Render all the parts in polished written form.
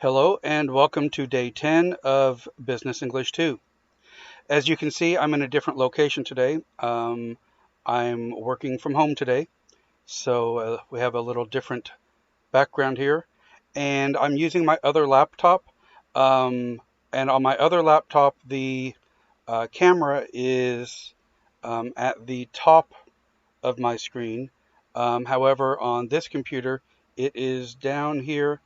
Hello and welcome to day 10 of Business English 2. As you can see, I'm in a different location today. I'm working from home today, so we have a little different background here. And I'm using my other laptop. Um, and on my other laptop, the camera is at the top of my screen. However, on this computer, it is down here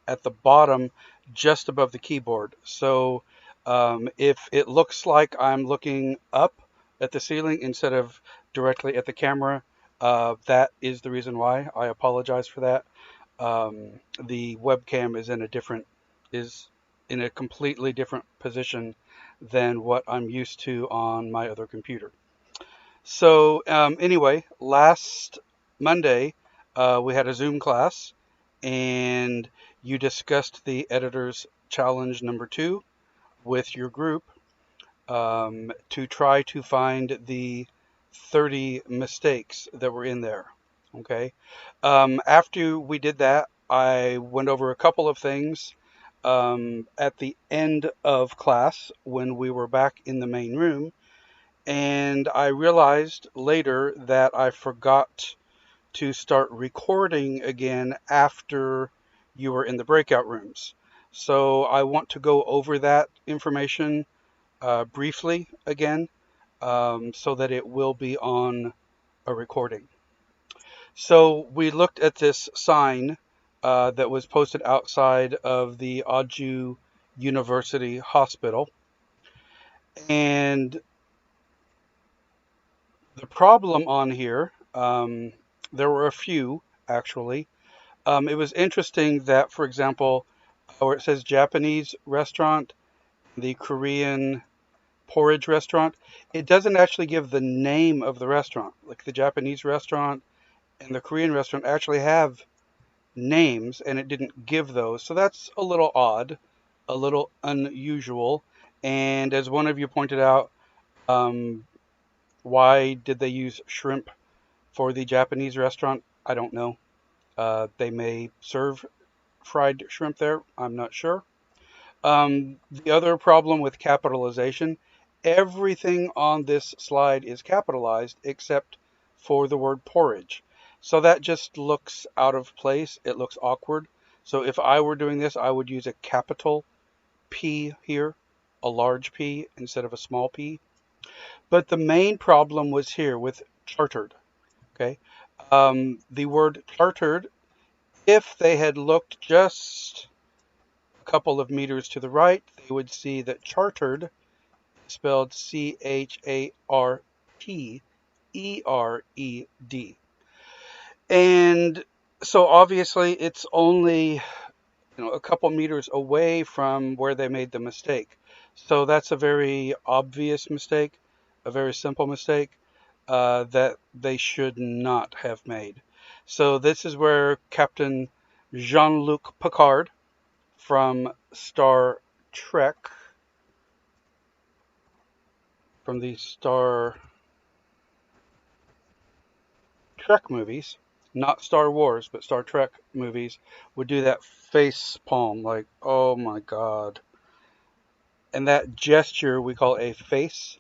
at the bottom, just above the keyboard. So if it looks like I'm looking up at the ceiling instead of directly at the camera, that is the reason why. I apologize for that. The webcam is in a completely different position than what I'm used to on my other computer. So anyway, last Monday we had a Zoom class, and you discussed the editor's challenge number 2 with your group to try to find the 30 mistakes that were in there. Okay. After we did that, I went over a couple of things at the end of class when we were back in the main room. And I realized later that I forgot to start recording again after you were in the breakout rooms. So I want to go over that information briefly again so that it will be on a recording. So we looked at this sign that was posted outside of the Aju University Hospital. And the problem on here, there were a few actually. It was interesting that, for example, where it says Japanese restaurant, the Korean porridge restaurant, it doesn't actually give the name of the restaurant. Like the Japanese restaurant and the Korean restaurant actually have names, and it didn't give those. So that's a little odd, a little unusual. And as one of you pointed out, um, why did they use shrimp for the Japanese restaurant? I don't know. They may serve fried shrimp there. I'm not sure. The other problem with capitalization, everything on this slide is capitalized except for the word porridge. So that just looks out of place. It looks awkward. So if I were doing this, I would use a capital P here, a large P instead of a small p. But the main problem was here with chartered. Okay. The word chartered, if they had looked just a couple of meters to the right, they would see that chartered is spelled Chartered. And so obviously it's only a couple meters away from where they made the mistake. So that's a very obvious mistake, a very simple mistake that they should not have made. So this is where Captain Jean-Luc Picard from Star Trek, from the Star Trek movies, not Star Wars, but Star Trek movies, would do that face palm, like, oh my God. And that gesture we call a face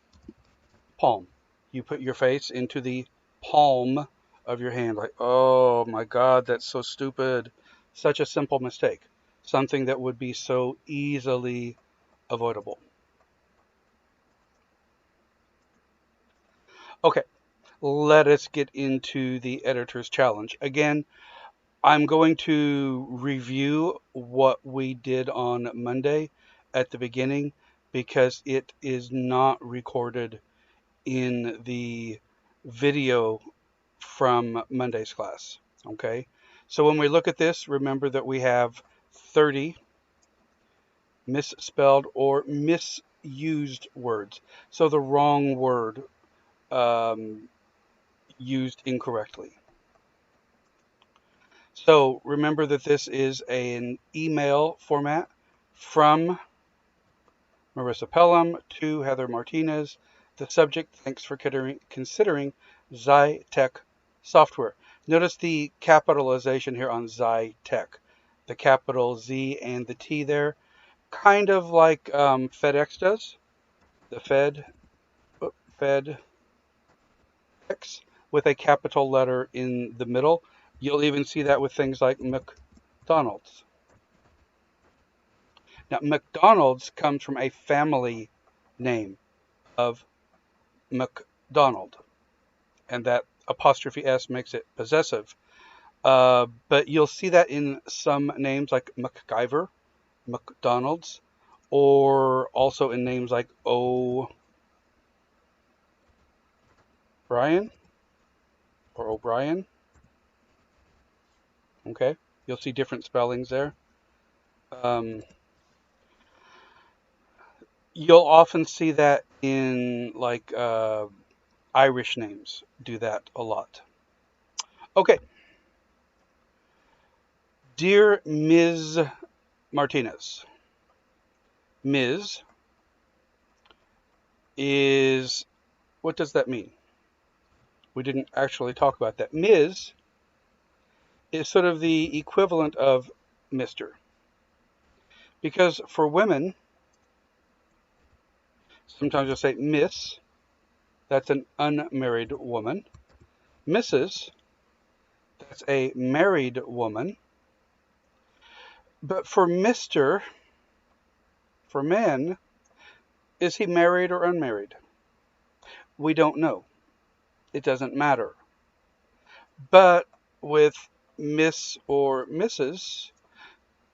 palm. You put your face into the palm of your hand, like, oh my God, that's so stupid. Such a simple mistake. Something that would be so easily avoidable. Okay, let us get into the editor's challenge. Again, I'm going to review what we did on Monday at the beginning because it is not recorded in the video from Monday's class. Okay, so when we look at this, remember that we have 30 misspelled or misused words. So the wrong word um, used incorrectly. So remember that this is an email format from Marissa Pelham to Heather Martinez. The subject, thanks for considering Zytech software. Notice the capitalization here on Zytech. the capital Z and the T there, kind of like FedEx does. The FedEx with a capital letter in the middle. You'll even see that with things like McDonald's. Now, McDonald's comes from a family name of McDonald, and that apostrophe S makes it possessive. But you'll see that in some names like MacGyver, McDonald's, or also in names like O'Brien or O'Brien. Okay, you'll see different spellings there. Um, you'll often see that in like Irish names do that a lot. Okay, dear Ms. Martinez. Ms. is, what does that mean? We didn't actually talk about that. Ms. is sort of the equivalent of Mr. Because for women, sometimes you'll say Miss, that's an unmarried woman. Mrs., that's a married woman. But for Mr., for men, is he married or unmarried? We don't know. It doesn't matter. But with Miss or Mrs.,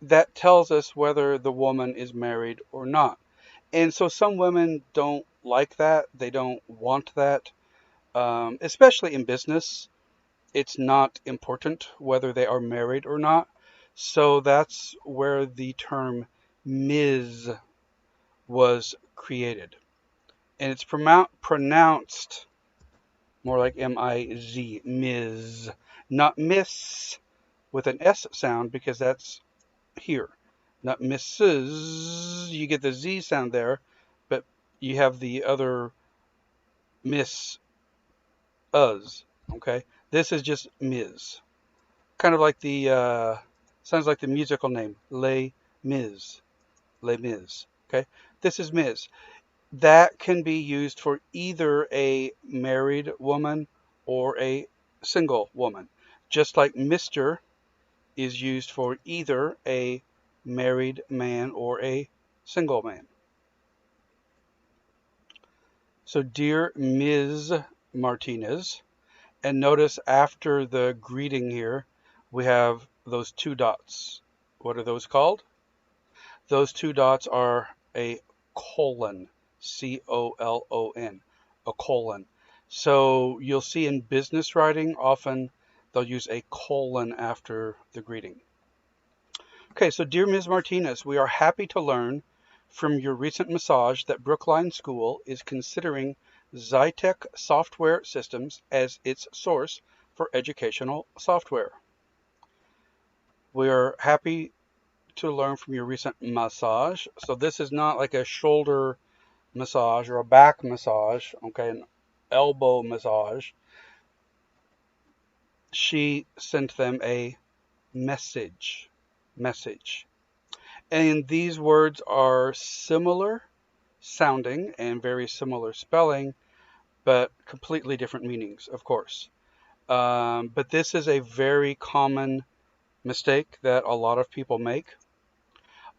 that tells us whether the woman is married or not. And so some women don't like that. They don't want that. Especially in business, it's not important whether they are married or not. So that's where the term Ms. was created. And it's pronounced more like M-I-Z, Ms. Not Miss with an S sound, because that's here. Not Mrs. You get the Z sound there, but you have the other Miss Us. Okay, this is just Ms. Kind of like the sounds like the musical name Les Mis. Les Mis. Okay, this is Ms. That can be used for either a married woman or a single woman, just like Mr. is used for either a married man or a single man. So, dear Ms. Martinez, and notice after the greeting here, we have those two dots. What are those called? Those two dots are a colon, C-O-L-O-N, a colon. So you'll see in business writing, often they'll use a colon after the greeting. Okay, so dear Ms. Martinez, we are happy to learn from your recent massage that Brookline School is considering Zytec Software Systems as its source for educational software. We are happy to learn from your recent massage. So this is not like a shoulder massage or a back massage, okay, an elbow massage. She sent them a message. And these words are similar sounding and very similar spelling, but completely different meanings, of course. But this is a very common mistake that a lot of people make.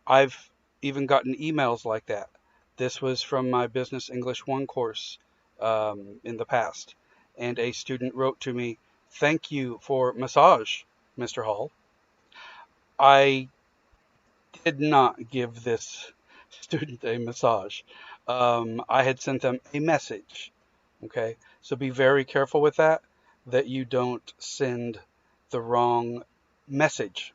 I've even gotten emails like that. This was from my Business English 1 course in the past. And a student wrote to me, "Thank you for massage, Mr. Hall. I did not give this student a massage. I had sent them a message." Okay, so be very careful with that you don't send the wrong message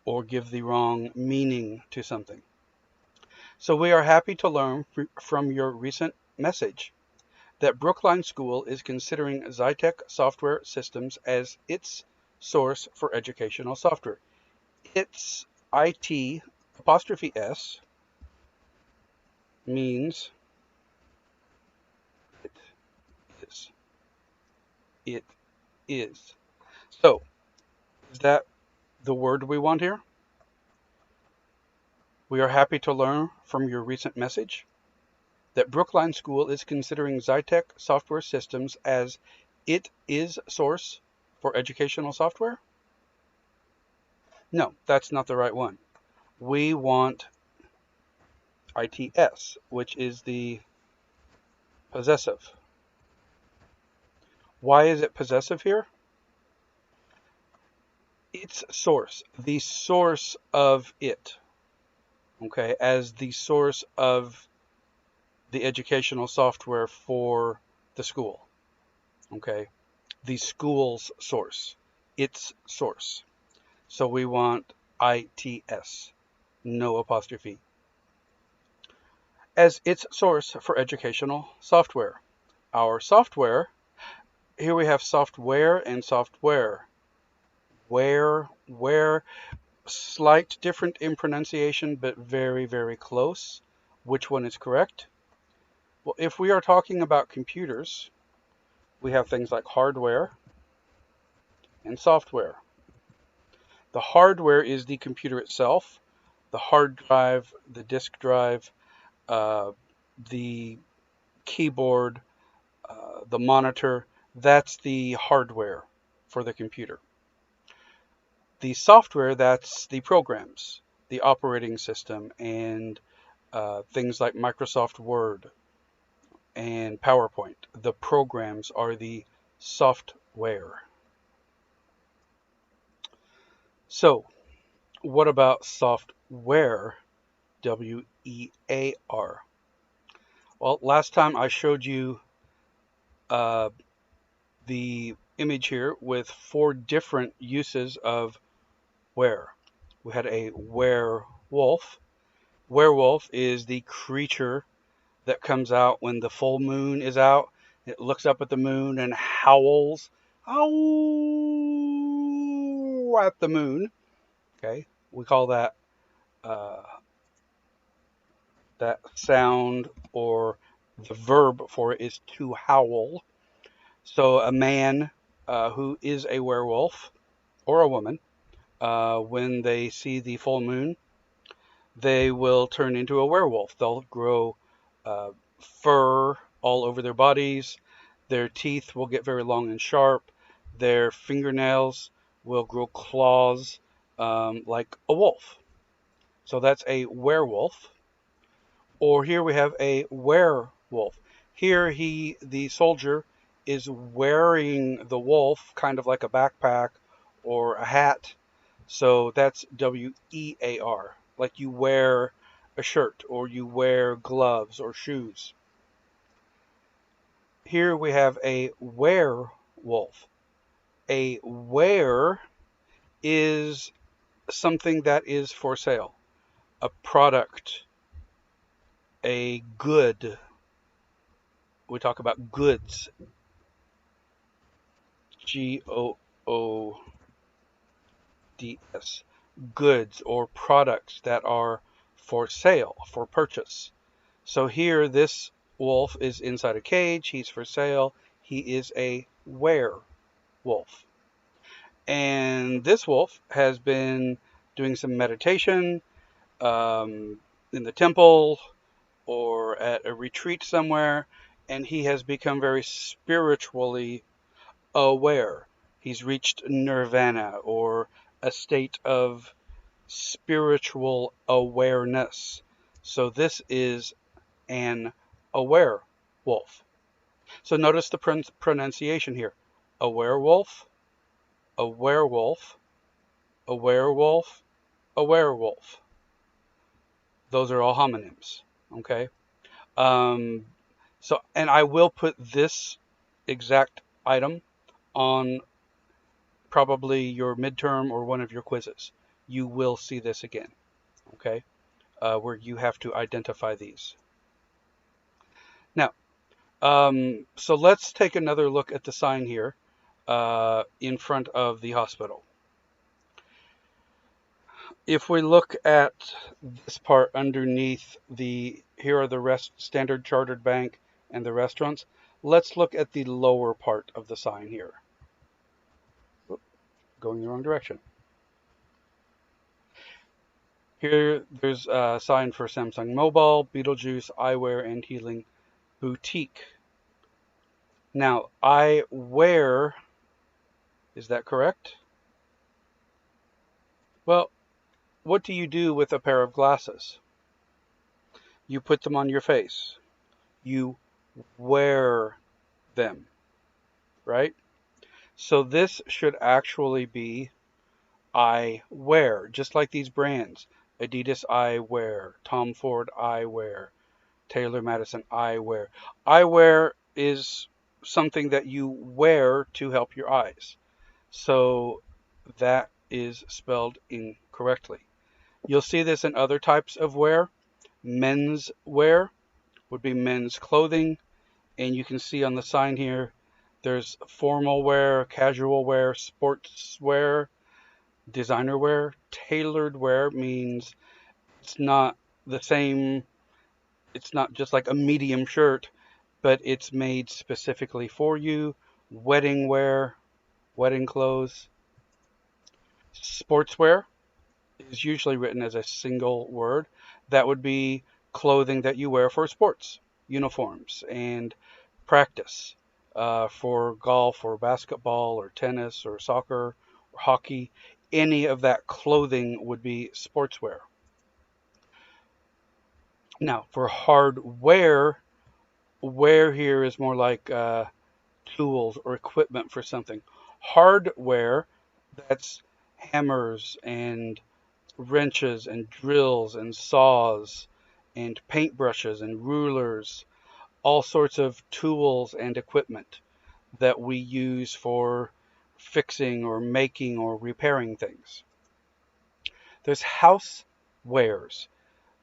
or give the wrong meaning to something. So we are happy to learn from your recent message that Brookline School is considering Zytec Software Systems as its source for educational software. Its IT apostrophe S means it is. It is. So, is that the word we want here. We are happy to learn from your recent message that Brookline School is considering Zytec Software Systems as it is source for educational software. No, that's not the right one. We want ITS, which is the possessive. Why is it possessive here? Its source, the source of it, okay, as the source of the educational software for the school, okay, the school's source, its source. So we want ITS, no apostrophe, as its source for educational software. Our software, here we have software and software. Where, slight different in pronunciation, but very, very close. Which one is correct? Well, if we are talking about computers, we have things like hardware and software. The hardware is the computer itself, the hard drive, the disk drive, the keyboard, the monitor. That's the hardware for the computer. The software, that's the programs, the operating system, and things like Microsoft Word and PowerPoint. The programs are the software. So, what about software? W-E-A-R. Well, last time I showed you the image here with 4 different uses of where. We had a werewolf. Werewolf is the creature that comes out when the full moon is out. It looks up at the moon and howls, "Ow!" at the moon. Okay, we call that that sound, or the verb for it is to howl. So a man who is a werewolf, or a woman, when they see the full moon, they will turn into a werewolf. They'll grow fur all over their bodies. Their teeth will get very long and sharp. Their fingernails will grow claws like a wolf. So that's a werewolf. Or here we have a werewolf. Here the soldier, is wearing the wolf kind of like a backpack or a hat. So that's W-E-A-R, like you wear a shirt or you wear gloves or shoes. Here we have a werewolf. A were is something that is for sale, a product, a good. We talk about goods, Goods, goods or products that are for sale, for purchase. So here this wolf is inside a cage, he's for sale, he is a werewolf. And this wolf has been doing some meditation in the temple or at a retreat somewhere, and he has become very spiritually aware. He's reached nirvana, or a state of spiritual awareness. So this is an aware wolf. So notice the pronunciation here. A werewolf, a werewolf, a werewolf, a werewolf. Those are all homonyms. Okay. And I will put this exact item on probably your midterm or one of your quizzes. You will see this again, okay, where you have to identify these. Now, so let's take another look at the sign here in front of the hospital. If we look at this part underneath here are the Standard Chartered Bank and the restaurants. Let's look at the lower part of the sign here. Going the wrong direction. Here, there's a sign for Samsung Mobile, Beetlejuice, Eyewear, and Healing Boutique. Now, eyewear, is that correct? Well, what do you do with a pair of glasses? You put them on your face. You wear them, right? So this should actually be eyewear, just like these brands. Adidas eyewear, Tom Ford eyewear, Taylor Madison eyewear. Eyewear is something that you wear to help your eyes. So that is spelled incorrectly. You'll see this in other types of wear. Men's wear would be men's clothing. And you can see on the sign here, there's formal wear, casual wear, sports wear, designer wear. Tailored wear means it's not the same, it's not just like a medium shirt, but it's made specifically for you. Wedding wear, wedding clothes. Sportswear is usually written as a single word. That would be clothing that you wear for sports, uniforms, and practice for golf or basketball or tennis or soccer or hockey. Any of that clothing would be sportswear. Now, for hardware, wear here is more like tools or equipment for something. Hardware, that's hammers and wrenches and drills and saws and paintbrushes and rulers, all sorts of tools and equipment that we use for fixing or making or repairing things. There's housewares,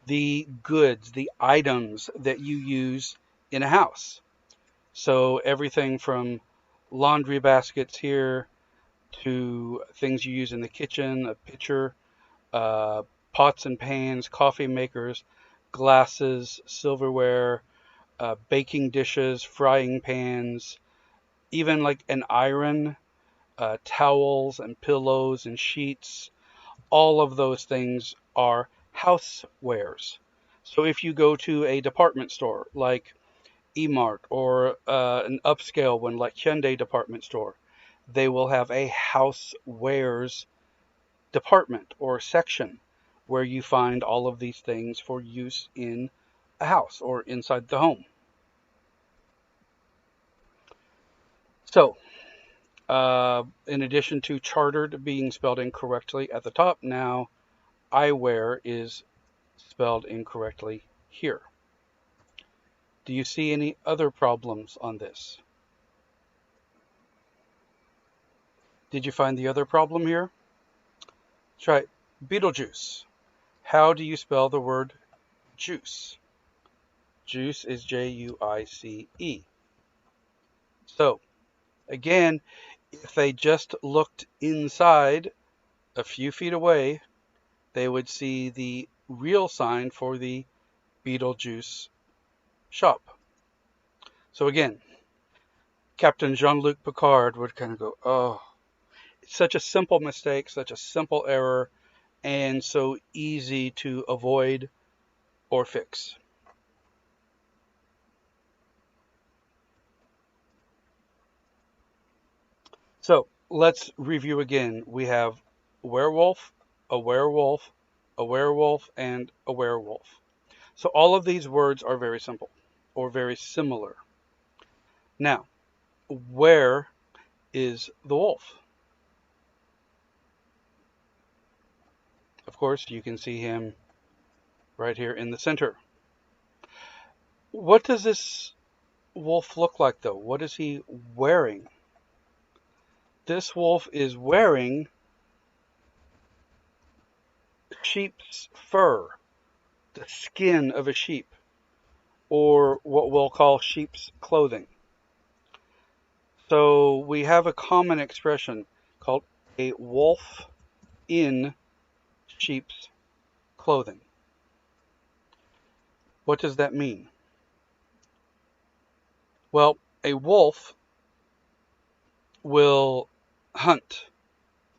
the goods, the items that you use in a house. So everything from laundry baskets here to things you use in the kitchen, a pitcher, uh, pots and pans, coffee makers, glasses, silverware, baking dishes, frying pans, even like an iron, towels and pillows and sheets. All of those things are housewares. So if you go to a department store like Emart or an upscale one like Hyundai department store, they will have a housewares department or section where you find all of these things for use in a house or inside the home. So, in addition to chartered being spelled incorrectly at the top, now eyewear is spelled incorrectly here. Do you see any other problems on this? Did you find the other problem here? Try Beetlejuice. How do you spell the word juice? Juice is Juice. So, again, if they just looked inside a few feet away, they would see the real sign for the Beetlejuice shop. So again, Captain Jean-Luc Picard would kind of go, oh, it's such a simple mistake, such a simple error, and so easy to avoid or fix. So let's review again. We have werewolf, a werewolf, a werewolf, and a werewolf. So all of these words are very simple or very similar. Now, where is the wolf? Of course, you can see him right here in the center. What does this wolf look like, though? What is he wearing? This wolf is wearing sheep's fur, the skin of a sheep, or what we'll call sheep's clothing. So we have a common expression called a wolf in sheep's clothing. What does that mean? Well, a wolf will hunt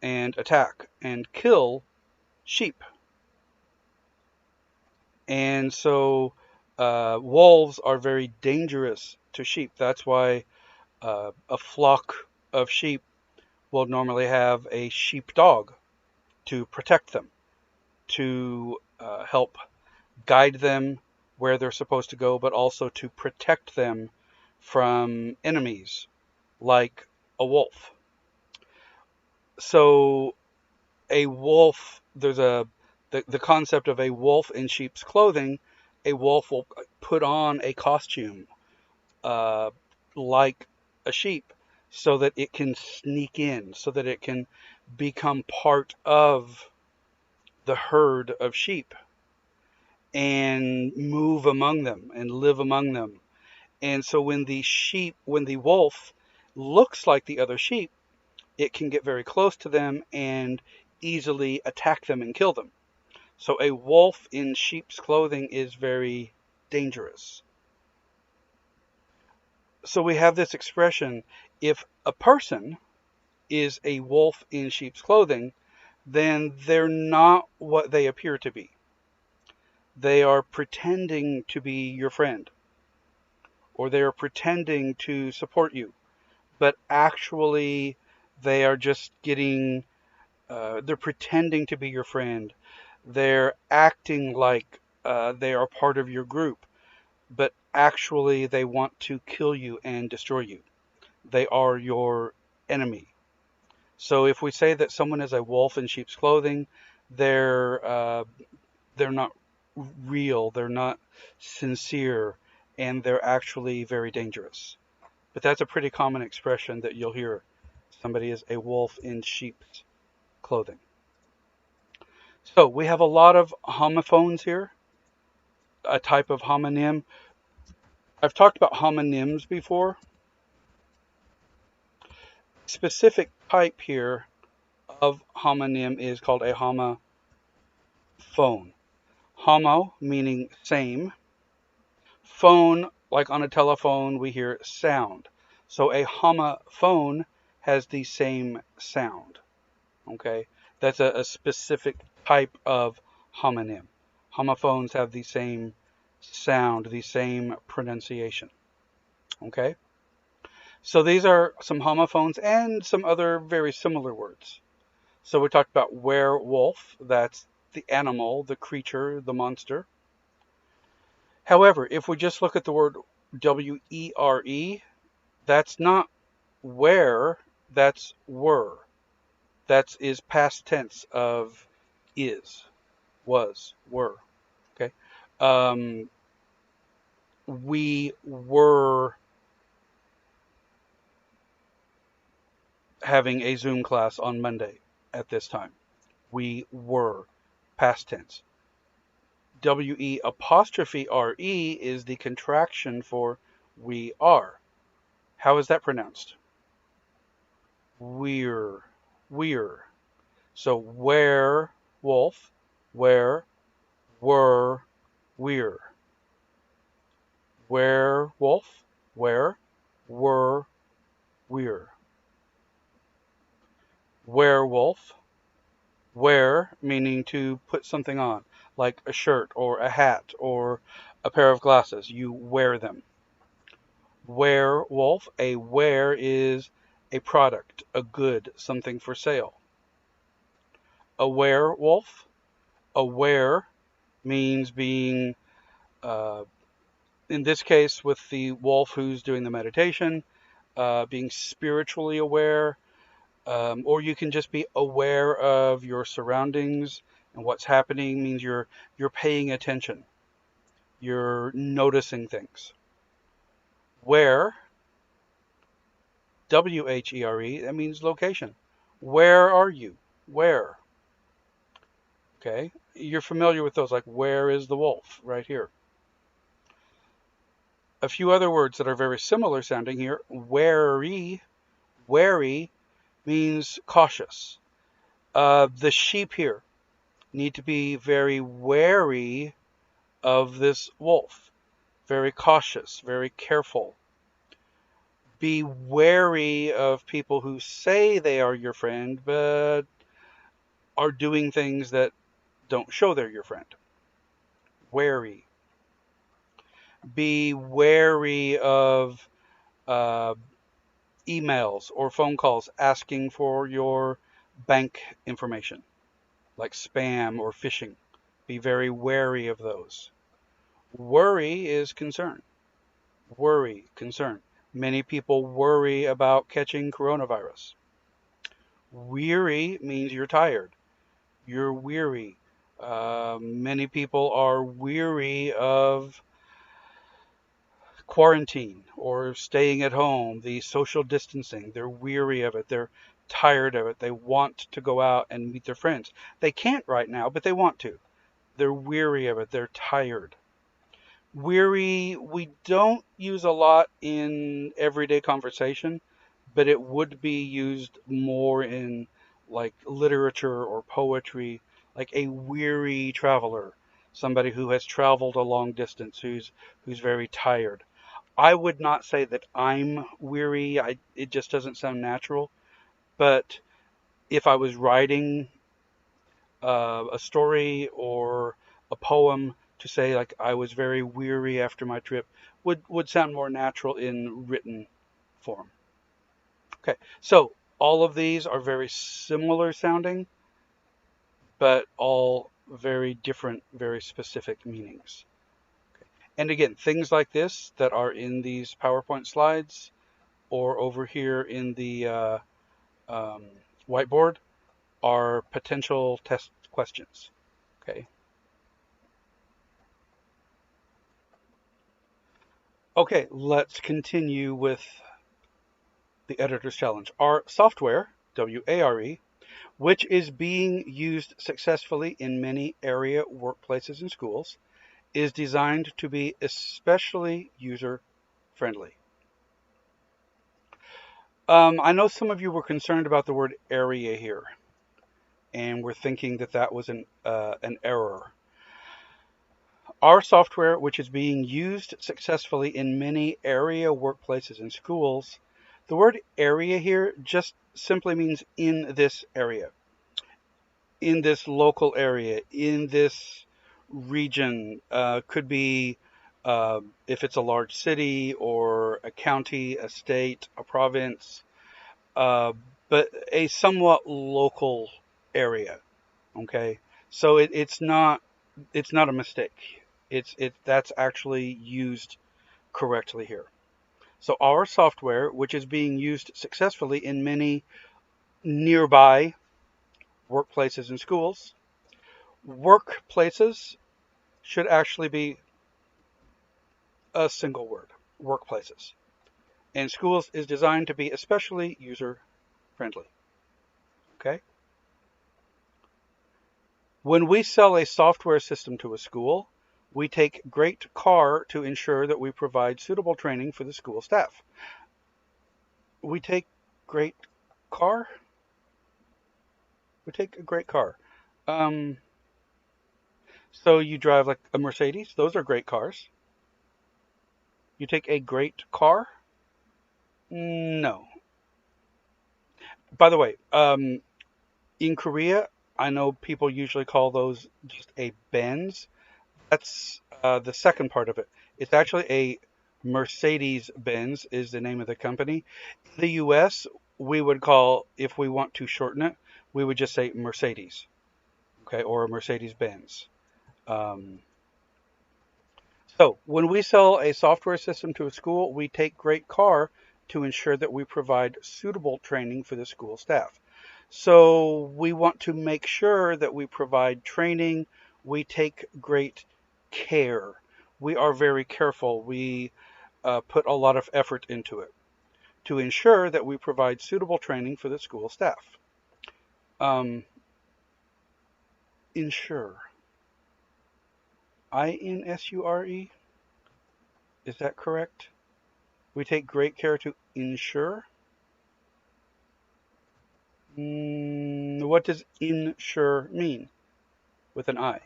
and attack and kill sheep. And so wolves are very dangerous to sheep. That's why a flock of sheep will normally have a sheepdog to protect them, to help guide them where they're supposed to go, but also to protect them from enemies like a wolf. So a wolf, the concept of a wolf in sheep's clothing. A wolf will put on a costume uh, like a sheep so that it can sneak in, so that it can become part of the herd of sheep and move among them and live among them. And so when the wolf looks like the other sheep, it can get very close to them and easily attack them and kill them. So a wolf in sheep's clothing is very dangerous. So we have this expression, if a person is a wolf in sheep's clothing, then they're not what they appear to be. They are pretending to be your friend, or they are pretending to support you, but actually they are just they're pretending to be your friend. They're acting like they are part of your group, but actually they want to kill you and destroy you. They are your enemy. So if we say that someone is a wolf in sheep's clothing, they're uh, they're not real, they're not sincere, and they're actually very dangerous. But that's a pretty common expression that you'll hear. Somebody is a wolf in sheep's clothing. So we have a lot of homophones here, a type of homonym. I've talked about homonyms before. Specific type here of homonym is called a homophone. Homo meaning same. Phone, like on a telephone, we hear sound. So a homophone has the same sound. Okay, that's a specific type of homonym. Homophones have the same sound, the same pronunciation. Okay, so these are some homophones and some other very similar words. So we talked about werewolf, that's the animal, the creature, the monster. However, if we just look at the word WERE, that's not where, that's were. That is past tense of is, was, were. Okay. Um, we were having a Zoom class on Monday at this time. We were, past tense. WE apostrophe RE is the contraction for we are. How is that pronounced? We're, we're. So where, wolf, where, were, we're. Werewolf, where, were, we're. Werewolf, wear meaning to put something on, like a shirt or a hat or a pair of glasses. You wear them. Werewolf, a ware is a product, a good, something for sale. A werewolf, aware means being, uh, in this case, with the wolf who's doing the meditation, being spiritually aware, or you can just be aware of your surroundings and what's happening. Means you're paying attention, you're noticing things. Where, WHERE, that means location. Where are you? Where? Okay, you're familiar with those, like where is the wolf, right here. A few other words that are very similar sounding here. Wary, wary means cautious. The sheep here need to be very wary of this wolf, very cautious, very careful. Be wary of people who say they are your friend, but are doing things that don't show they're your friend. Wary. Be wary of uh, emails or phone calls asking for your bank information, like spam or phishing. Be very wary of those. Worry is concern. Worry, concern. Many people worry about catching coronavirus. Weary means you're tired. You're weary. Many people are weary of quarantine or staying at home, the social distancing. They're weary of it. They're tired of it. They want to go out and meet their friends. They can't right now, but they want to. They're weary of it. They're tired. Weary, we don't use a lot in everyday conversation, but it would be used more in like literature or poetry, like a weary traveler, somebody who has traveled a long distance, who's very tired. I would not say that I'm weary. It just doesn't sound natural. But if I was writing a story or a poem to say like I was very weary after my trip would sound more natural in written form. Okay, so all of these are very similar sounding, but all very different, very specific meanings. And again, things like this that are in these PowerPoint slides or over here in the um, whiteboard are potential test questions. Okay. Okay, let's continue with the editor's challenge. Our software, WARE, which is being used successfully in many area workplaces and schools, is designed to be especially user friendly. I know some of you were concerned about the word area here, and were thinking that that was an error. Our software, which is being used successfully in many area workplaces and schools, the word area here just simply means in this area, in this local area, in this region. Could be if it's a large city or a county, a state, a province, uh, but a somewhat local area. Okay, so it's not a mistake. That's actually used correctly here. So our software, which is being used successfully in many nearby workplaces and schools, workplaces should actually be a single word, workplaces. And schools is designed to be especially user friendly. Okay? When we sell a software system to a school, we take great care to ensure that we provide suitable training for the school staff. We take great car? We take a great car. Um, so you drive like a Mercedes? Those are great cars. You take a great car? No. By the way, in Korea, I know people usually call those just a Benz. That's the second part of it. It's actually a Mercedes Benz is the name of the company. In the US, we would call, if we want to shorten it, we would just say Mercedes, okay, or a Mercedes Benz. Um, so when we sell a software system to a school, we take great care to ensure that we provide suitable training for the school staff. So we want to make sure that we provide training. We take great care. We are very careful. We put a lot of effort into it to ensure that we provide suitable training for the school staff. Um, Insure. INSURE? Is that correct? We take great care to insure. What does insure mean with an I?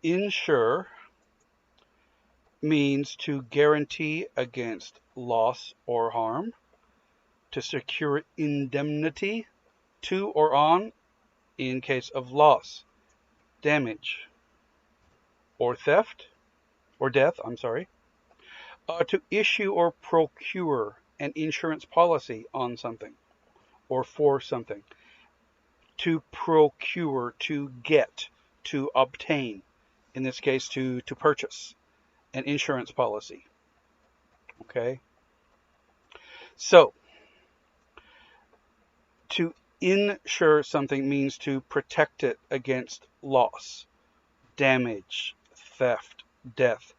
Insure means to guarantee against loss or harm, to secure indemnity to or on in case of loss. damage, or theft, or death, I'm sorry. To issue or procure an insurance policy on something or for something. To procure, to get, to obtain, in this case, to purchase an insurance policy. Okay? So, to insure something means to protect it against loss, damage, theft, death.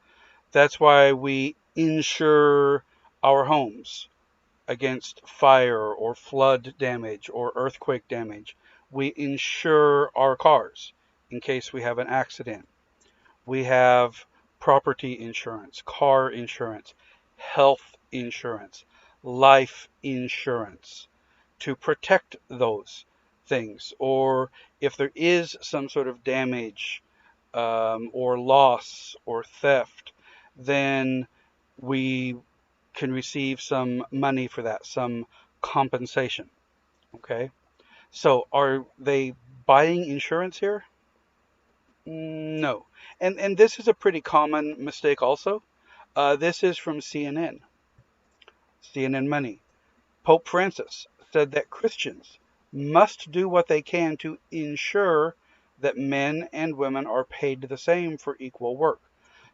That's why we insure our homes against fire or flood damage or earthquake damage. We insure our cars in case we have an accident. We have property insurance, car insurance, health insurance, life insurance to protect those things. Or if there is some sort of damage or loss or theft, then we can receive some money for that, some compensation. Okay? So are they buying insurance here? No. And this is a pretty common mistake also. This is from CNN, CNN Money. Pope Francis said that Christians must do what they can to ensure that men and women are paid the same for equal work.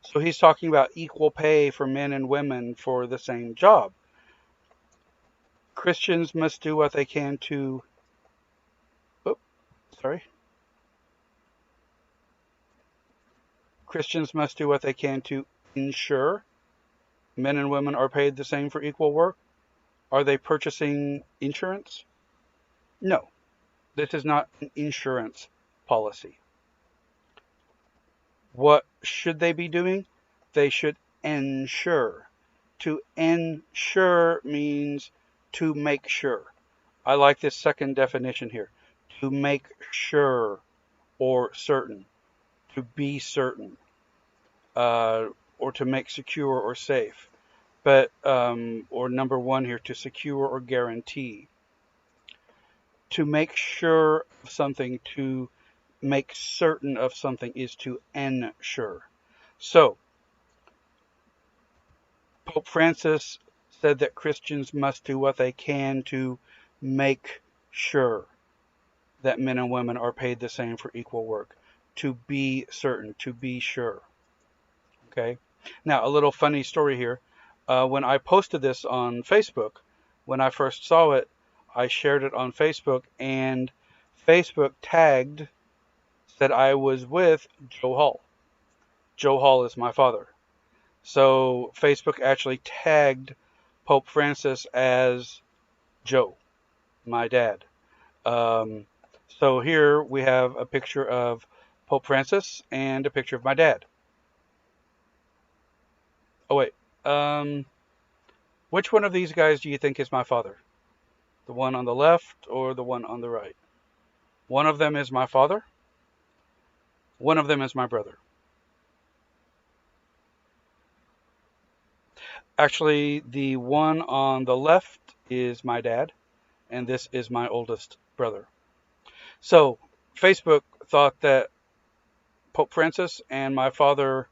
So he's talking about equal pay for men and women for the same job. Christians must do what they can to, oh, sorry. Christians must do what they can to ensure men and women are paid the same for equal work. Are they purchasing insurance? No, this is not an insurance policy. What should they be doing? They should ensure. To ensure means to make sure. I like this second definition here. To make sure or certain. To be certain. Or to make secure or safe. But, or number one here, to secure or guarantee. To make sure of something, to make certain of something is to ensure. So, Pope Francis said that Christians must do what they can to make sure that men and women are paid the same for equal work. To be certain, to be sure. Okay? Now, a little funny story here. When I posted this on Facebook, when I first saw it, I shared it on Facebook, and Facebook tagged, said I was with Joe Hall. Joe Hall is my father. So Facebook actually tagged Pope Francis as Joe, my dad. So here we have a picture of Pope Francis and a picture of my dad. Oh, wait. Which one of these guys do you think is my father? The one on the left or the one on the right? One of them is my father. One of them is my brother. Actually, the one on the left is my dad, and this is my oldest brother. So, Facebook thought that Pope Francis and my father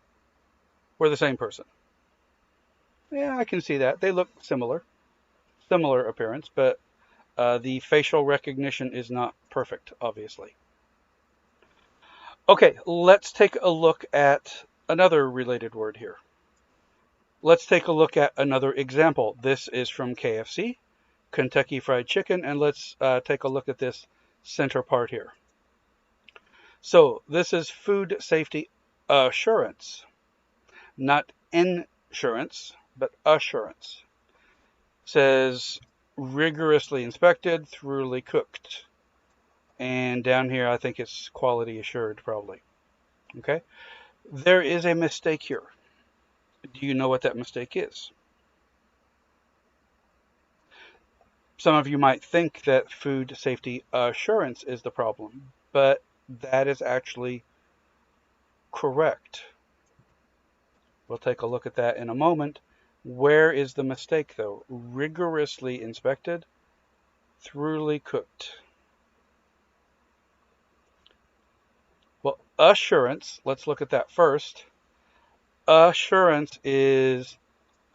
were the same person. Yeah, I can see that. They look similar appearance, but the facial recognition is not perfect, obviously. Okay, let's take a look at another related word here. Let's take a look at another example. This is from KFC, Kentucky Fried Chicken, and let's take a look at this center part here. So this is food safety assurance, not insurance, but assurance. Says rigorously inspected, thoroughly cooked. And down here, I think it's quality assured, probably. Okay. There is a mistake here. Do you know what that mistake is? Some of you might think that food safety assurance is the problem, but that is actually correct. We'll take a look at that in a moment. Where is the mistake, though? Rigorously inspected, thoroughly cooked. Well, Assurance, let's look at that first. Assurance is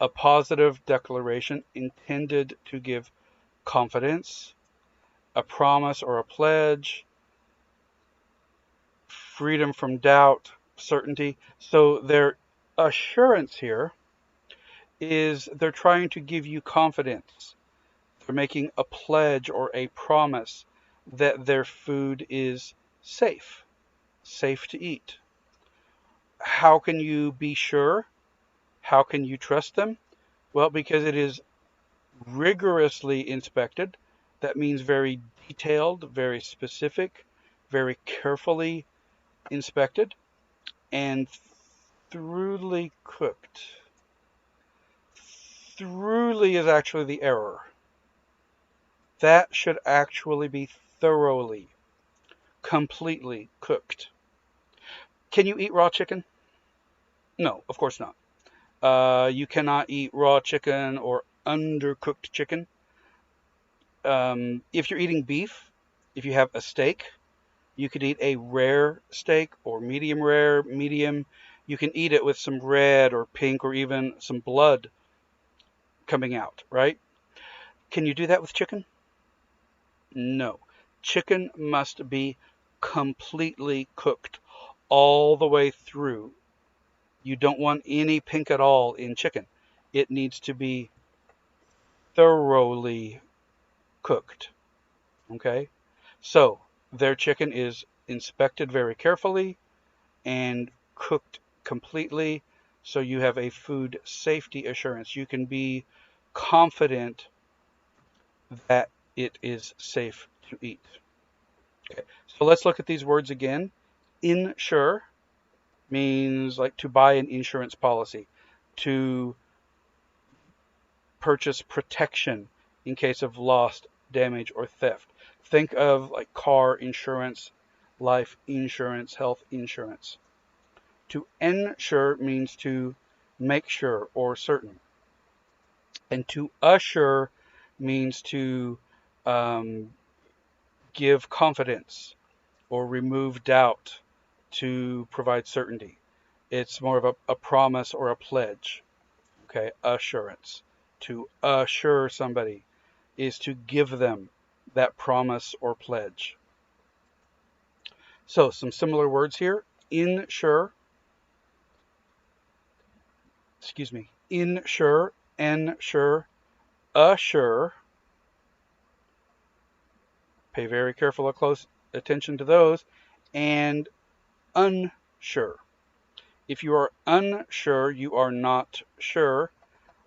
a positive declaration intended to give confidence, a promise or a pledge, freedom from doubt, certainty. So their assurance here is they're trying to give you confidence. They're making a pledge or a promise that their food is safe, safe to eat. How can you be sure? How can you trust them? Well, because it is rigorously inspected. That means very detailed, very specific, very carefully inspected, and thoroughly cooked. Thoroughly is actually the error. That should actually be thoroughly, completely cooked. Can you eat raw chicken? No, of course not. You cannot eat raw chicken or undercooked chicken. If you're eating beef, if you have a steak, you could eat a rare steak or medium rare, medium. You can eat it with some red or pink or even some blood coming out, right? Can you do that with chicken? No. Chicken must be completely cooked all the way through. You don't want any pink at all in chicken. It needs to be thoroughly cooked. Okay? So, their chicken is inspected very carefully and cooked completely, so you have a food safety assurance. You can be confident that it is safe to eat. Okay, so let's look at these words again. Insure means like to buy an insurance policy, to purchase protection in case of loss, damage, or theft. Think of like car insurance, life insurance, health insurance. To ensure means to make sure or certain. And to assure means to um, give confidence or remove doubt, to provide certainty. It's more of a promise or a pledge. Okay, assurance. To assure somebody is to give them that promise or pledge. So some similar words here. Insure, insure, ensure, assure. Pay very careful or close attention to those. And unsure. If you are unsure, you are not sure.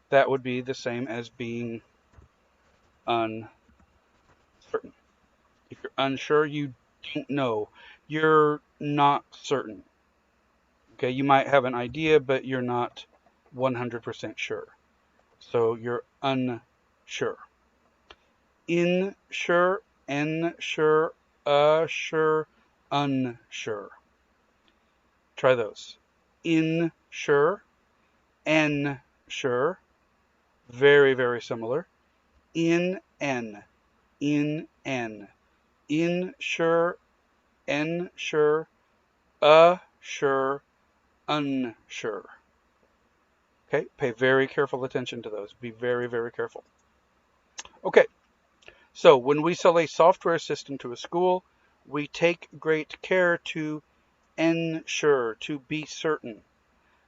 That would be the same as being uncertain. If you're unsure, you don't know. You're not certain. Okay, you might have an idea, but you're not 100% sure. So you're unsure. Insure, ensure, assure, unsure. Try those. Insure, ensure, very, very similar. In N, insure, ensure, assure, unsure. Okay, pay very careful attention to those. Be very, very careful. Okay, so when we sell a software system to a school, we take great care to ensure, to be certain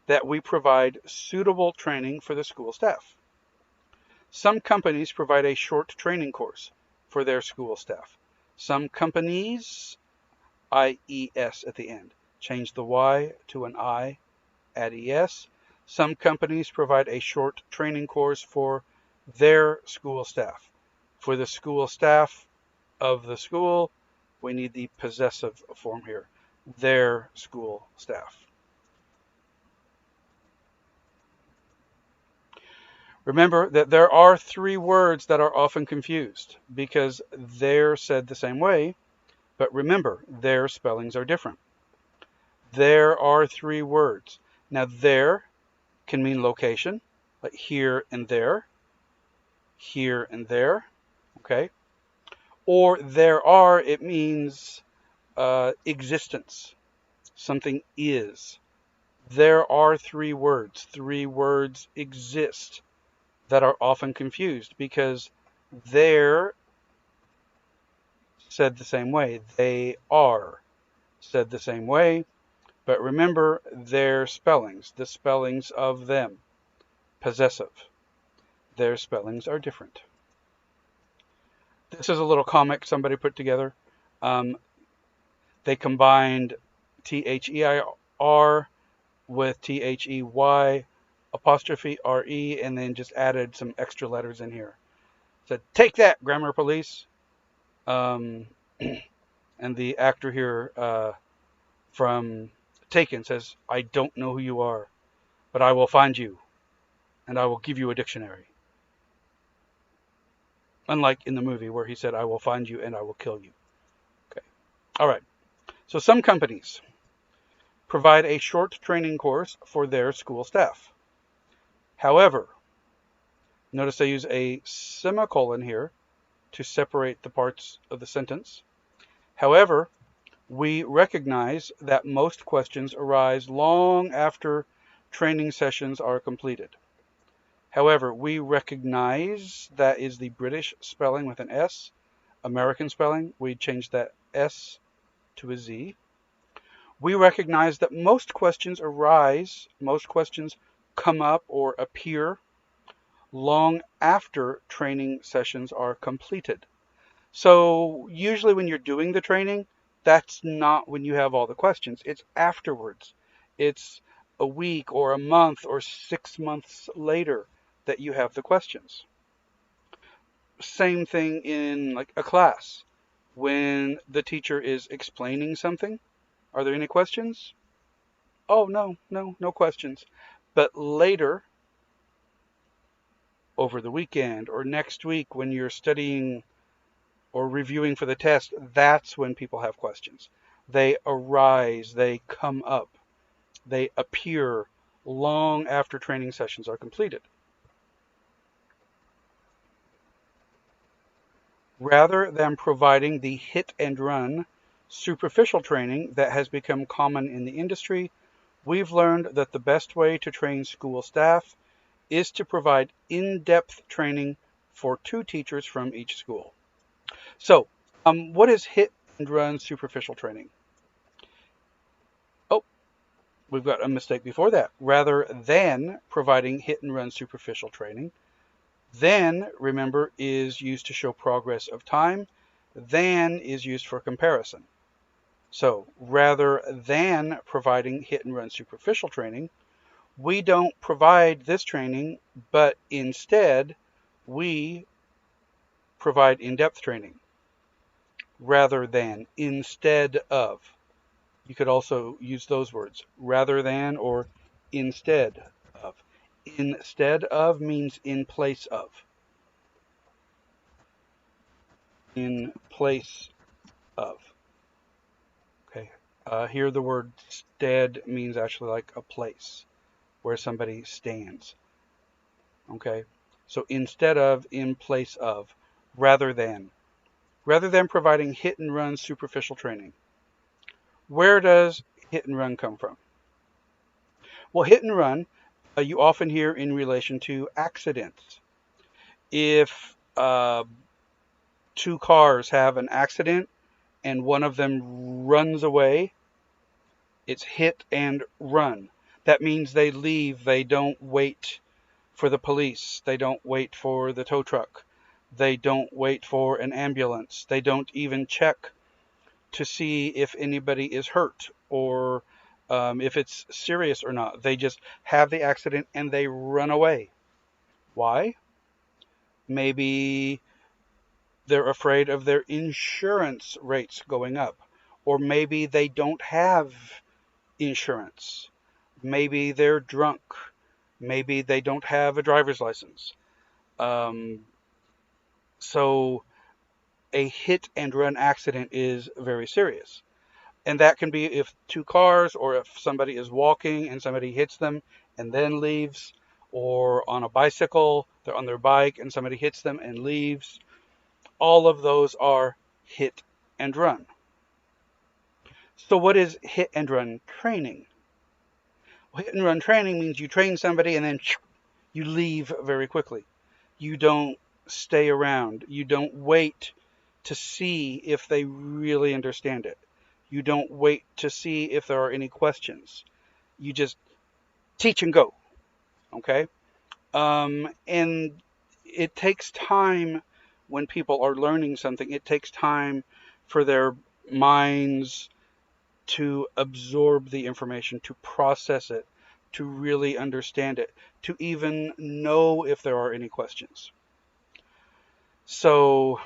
that we provide suitable training for the school staff. Some companies provide a short training course for their school staff. Some companies, IES at the end, change the Y to an I, add ES. Some companies provide a short training course for their school staff. For the school staff of the school, we need the possessive form here, their school staff. Remember that there are three words that are often confused because they're said the same way, but remember, their spellings are different. There are three words. Now, there can mean location, like here and there, okay? Or there are, it means existence. Something is. There are three words. Three words exist that are often confused because they're said the same way. They are said the same way. But remember their spellings, the spellings of them. Possessive. Their spellings are different. This is a little comic somebody put together. Um, they combined THEIR with THEY apostrophe RE and then just added some extra letters in here. Said, take that, grammar police. Um, and the actor here from Taken says, I don't know who you are, but I will find you and I will give you a dictionary. Unlike in the movie where he said, I will find you and I will kill you. Okay. All right. So some companies provide a short training course for their school staff. However, notice I use a semicolon here to separate the parts of the sentence. However, we recognize that most questions arise long after training sessions are completed. However, we recognize that is the British spelling with an S. American spelling, we change that S to a Z. We recognize that most questions come up or appear long after training sessions are completed. So usually when you're doing the training, that's not when you have all the questions. It's afterwards. It's a week or a month or 6 months later that you have the questions. Same thing in like a class. When the teacher is explaining something, are there any questions? Oh, no questions. But later, over the weekend or next week when you're studying or reviewing for the test, that's when people have questions. They arise, they come up, they appear long after training sessions are completed. Rather than providing the hit and run superficial training that has become common in the industry, we've learned that the best way to train school staff is to provide in-depth training for 2 teachers from each school. So, what is hit and run superficial training? Oh, we've got a mistake before that. Rather than providing hit and run superficial training, then, remember, is used to show progress of time. Than is used for comparison. So, rather than providing hit and run superficial training, we don't provide this training, but instead, we provide in-depth training. Rather than, instead of. You could also use those words, rather than or instead of. Instead of means in place of. In place of. Okay. Here the word stead means actually like a place where somebody stands. Okay. So instead of, in place of, rather than. Rather than providing hit and run superficial training. Where does hit and run come from? Well, hit and run, you often hear in relation to accidents. If 2 cars have an accident and one of them runs away, it's hit and run. That means they leave. They don't wait for the police. They don't wait for the tow truck. They don't wait for an ambulance. They don't even check to see if anybody is hurt or if it's serious or not. They just have the accident and they run away. Why? Maybe they're afraid of their insurance rates going up, or maybe they don't have insurance. Maybe they're drunk. Maybe they don't have a driver's license. So a hit and run accident is very serious. And that can be if 2 cars, or if somebody is walking and somebody hits them and then leaves, or on a bicycle, they're on their bike and somebody hits them and leaves. All of those are hit and run. So what is hit and run training? Well, hit and run training means you train somebody and then you leave very quickly. You don't stay around. You don't wait to see if they really understand it. You don't wait to see if there are any questions. You just teach and go. Okay? And it takes time when people are learning something. It takes time for their minds to absorb the information, to process it, to really understand it, to even know if there are any questions. So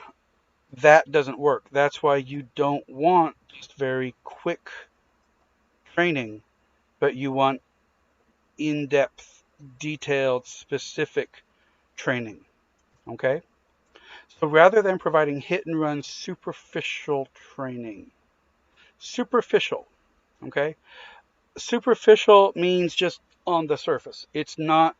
that doesn't work. That's why you don't want just very quick training, but you want in-depth, detailed, specific training. Okay? So rather than providing hit and run superficial training, superficial, okay? Superficial means just on the surface. It's not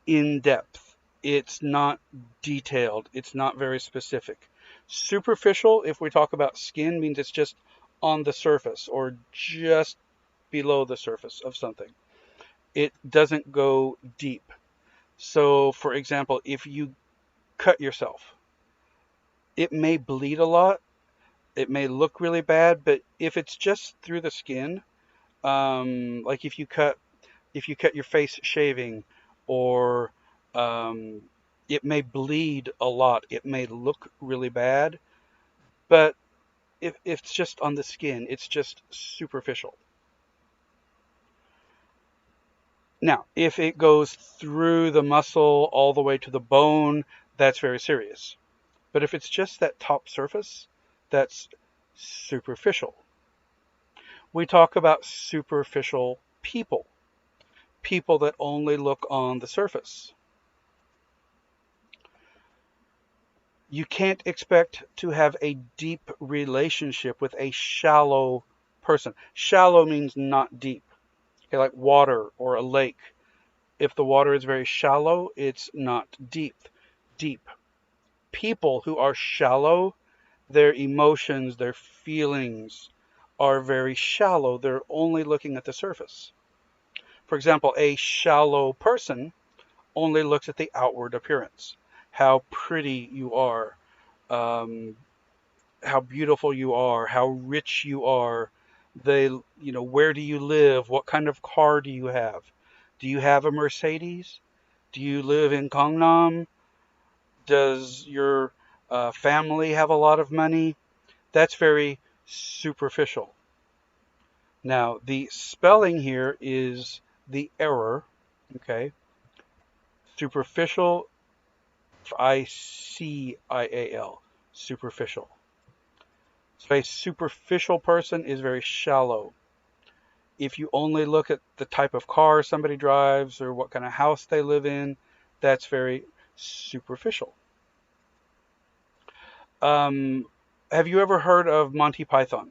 in depth. It's not detailed. It's not very specific. Superficial, if we talk about skin, means it's just on the surface or just below the surface of something. It doesn't go deep. So, for example, if you cut yourself, it may bleed a lot. It may look really bad, but if it's just through the skin, like if you cut your face shaving, or um, it may bleed a lot. It may look really bad, but if it's just on the skin, it's just superficial. Now, if it goes through the muscle all the way to the bone, that's very serious. But if it's just that top surface, that's superficial. We talk about superficial people, people that only look on the surface. You can't expect to have a deep relationship with a shallow person. Shallow means not deep. Okay, like water or a lake. If the water is very shallow, it's not deep. Deep. People who are shallow, their emotions, their feelings are very shallow. They're only looking at the surface. For example, a shallow person only looks at the outward appearance, how pretty you are, um, how beautiful you are, how rich you are. Where do you live? What kind of car do you have? Do you have a Mercedes? Do you live in Gangnam? Does your family have a lot of money? That's very superficial. Now, the spelling here is the error. Okay. Superficial, Icial. Superficial. So a superficial person is very shallow. If you only look at the type of car somebody drives or what kind of house they live in, that's very superficial. Um, have you ever heard of Monty Python?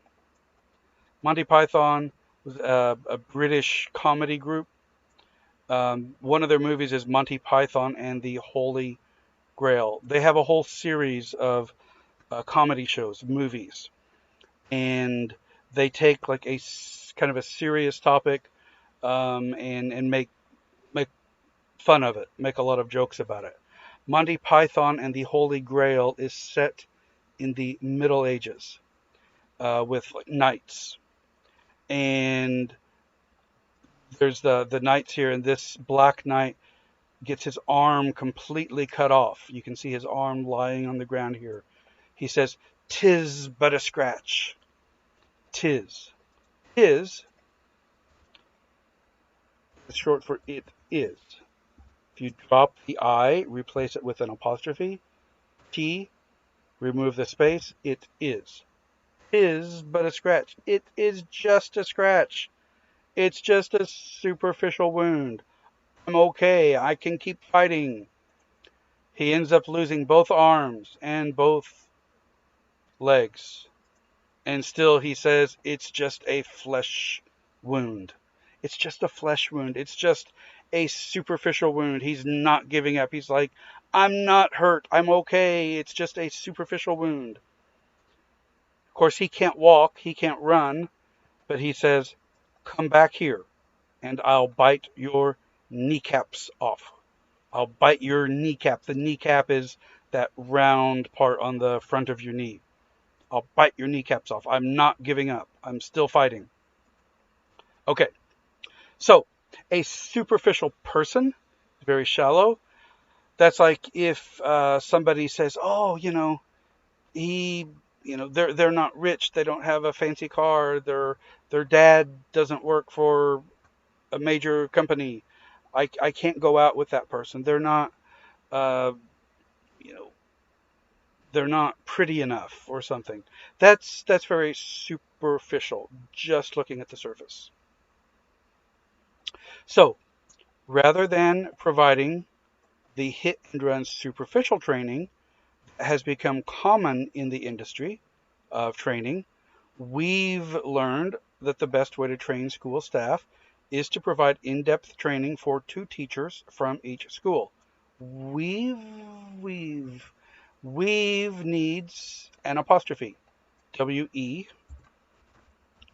Monty Python was a British comedy group. One of their movies is Monty Python and the Holy Grail. They have a whole series of comedy shows, movies, and they take like a kind of a serious topic, and make fun of it, make a lot of jokes about it. Monty Python and the Holy Grail is set in the Middle Ages, with like knights, and there's the knights here, and this black knight gets his arm completely cut off. You can see his arm lying on the ground here. He says, "'Tis but a scratch." Tis. Tis is short for it is. If you drop the I, replace it with an apostrophe. T, remove the space. It is. Is but a scratch. It is just a scratch. It's just a superficial wound. I'm okay. I can keep fighting. He ends up losing both arms and both legs. And still he says it's just a flesh wound. It's just a flesh wound. It's just a superficial wound. He's not giving up. He's like, I'm not hurt. I'm okay. It's just a superficial wound. course, he can't walk, he can't run, but he says, "Come back here and I'll bite your kneecaps off. I'll bite your kneecap." The kneecap is that round part on the front of your knee. "I'll bite your kneecaps off. I'm not giving up. I'm still fighting." Okay, so a superficial person, very shallow. That's like if somebody says, "Oh, he, they're not rich. They don't have a fancy car. Their dad doesn't work for a major company. I can't go out with that person. Uh, you know, they're not pretty enough or something." That's very superficial, just looking at the surface. So rather than providing the hit and run superficial training that has become common in the industry of training, we've learned that the best way to train school staff is to provide in-depth training for 2 teachers from each school. We've, we've, we've needs an apostrophe. W-E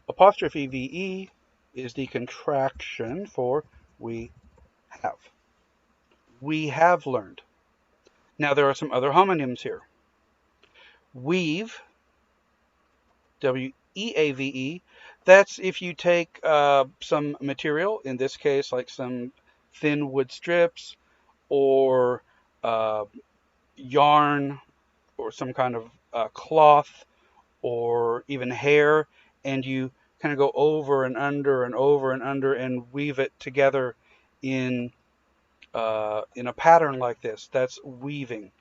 apostrophe V-E is the contraction for we have. We have learned. Now there are some other homonyms here. Weave, W-E-A-V-E, that's if you take some material, in this case like some thin wood strips or uh, yarn or some kind of cloth or even hair, and you kind of go over and under and over and under and weave it together in in a pattern like this. That's weaving.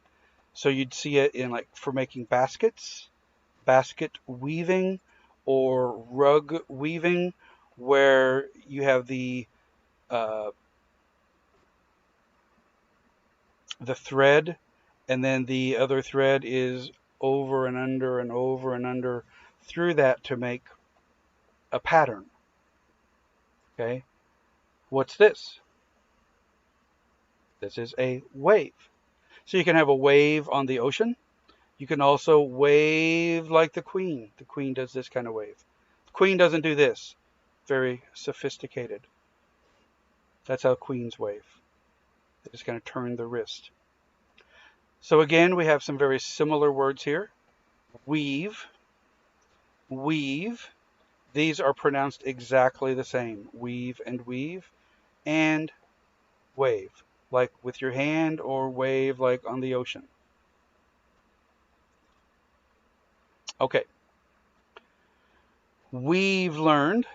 So you'd see it in like for making baskets, basket weaving, or rug weaving, where you have uh, the thread, and then the other thread is over and under and over and under through that to make a pattern. Okay, what's this? This is a wave. So you can have a wave on the ocean. You can also wave like the queen. The queen does this kind of wave. The queen doesn't do this. Very sophisticated. That's how queens wave. They just kind of turn the wrist. So again, we have some very similar words here. Weave, weave. These are pronounced exactly the same. Weave, and wave, like with your hand, or wave like on the ocean. Okay, we've learned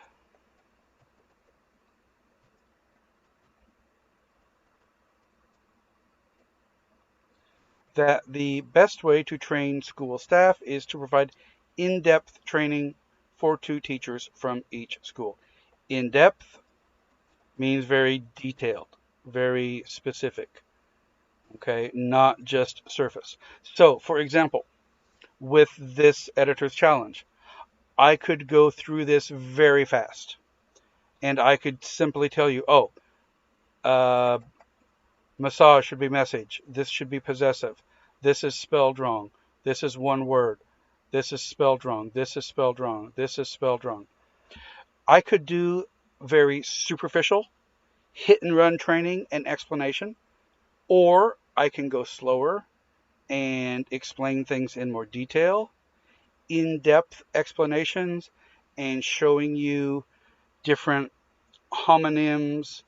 that the best way to train school staff is to provide in-depth training for 2 teachers from each school. In-depth means very detailed, very specific, okay, not just surface. So, for example, with this editor's challenge, I could go through this very fast, and I could simply tell you, oh, uh, massage should be message. This should be possessive. This is spelled wrong. This is one word. This is spelled wrong. This is spelled wrong. This is spelled wrong. I could do very superficial hit and run training and explanation, or I can go slower and explain things in more detail, in-depth explanations, and showing you different homonyms,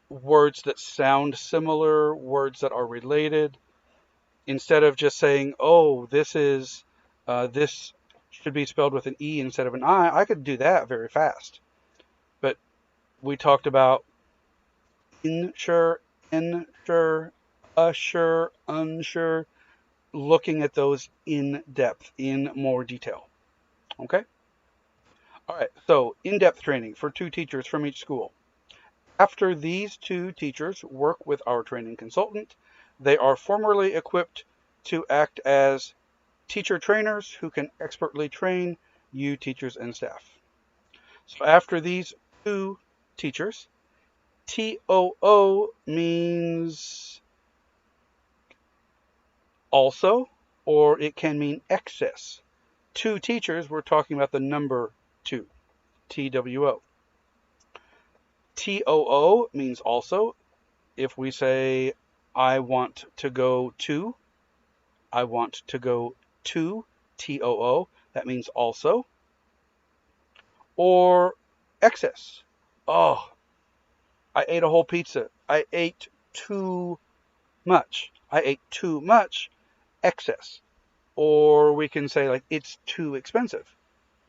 words that sound similar, words that are related, instead of just saying, "Oh, this should be spelled with an E instead of an I." I could do that very fast. But we talked about insure, insure, assure, unsure, looking at those in depth, in more detail. Okay? All right, so in-depth training for 2 teachers from each school. After these 2 teachers work with our training consultant, they are formally equipped to act as teacher trainers who can expertly train you teachers and staff. So after these 2 teachers, TOO means also, or it can mean excess. two teachers, we're talking about the number two, TWO. TOO means also. If we say, I want to go to, I want to go to, TOO, that means also. Or excess. Oh, I ate a whole pizza. I ate too much. I ate too much, excess. Or we can say, like, it's too expensive.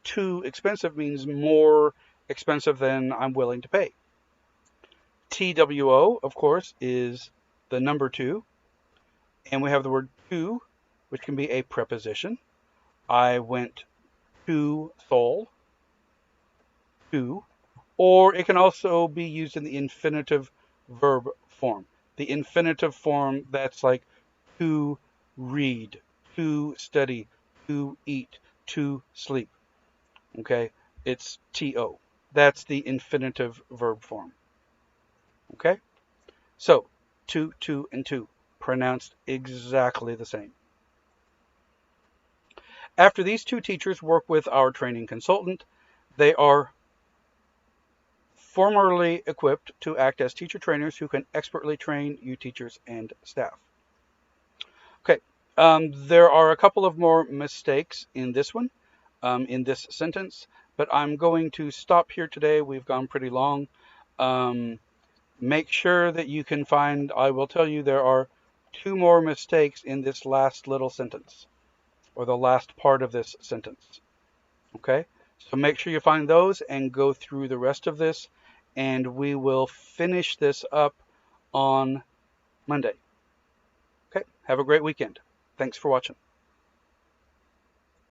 Too expensive means more expensive than I'm willing to pay. TWO, of course, is the number two. And we have the word to, which can be a preposition. I went to Seoul, to. Or it can also be used in the infinitive verb form. The infinitive form that's like to read, to study, to eat, to sleep. Okay? It's TO. That's the infinitive verb form. Okay? So, to, and to, pronounced exactly the same. After these two teachers work with our training consultant, they are formerly equipped to act as teacher trainers who can expertly train you teachers and staff. Okay, there are a couple of more mistakes in this one, in this sentence, but I'm going to stop here today. We've gone pretty long. Make sure that you can find, I will tell you there are two more mistakes in this last little sentence, or the last part of this sentence. Okay, so make sure you find those and go through the rest of this, and we will finish this up on Monday. Okay, have a great weekend. Thanks for watching.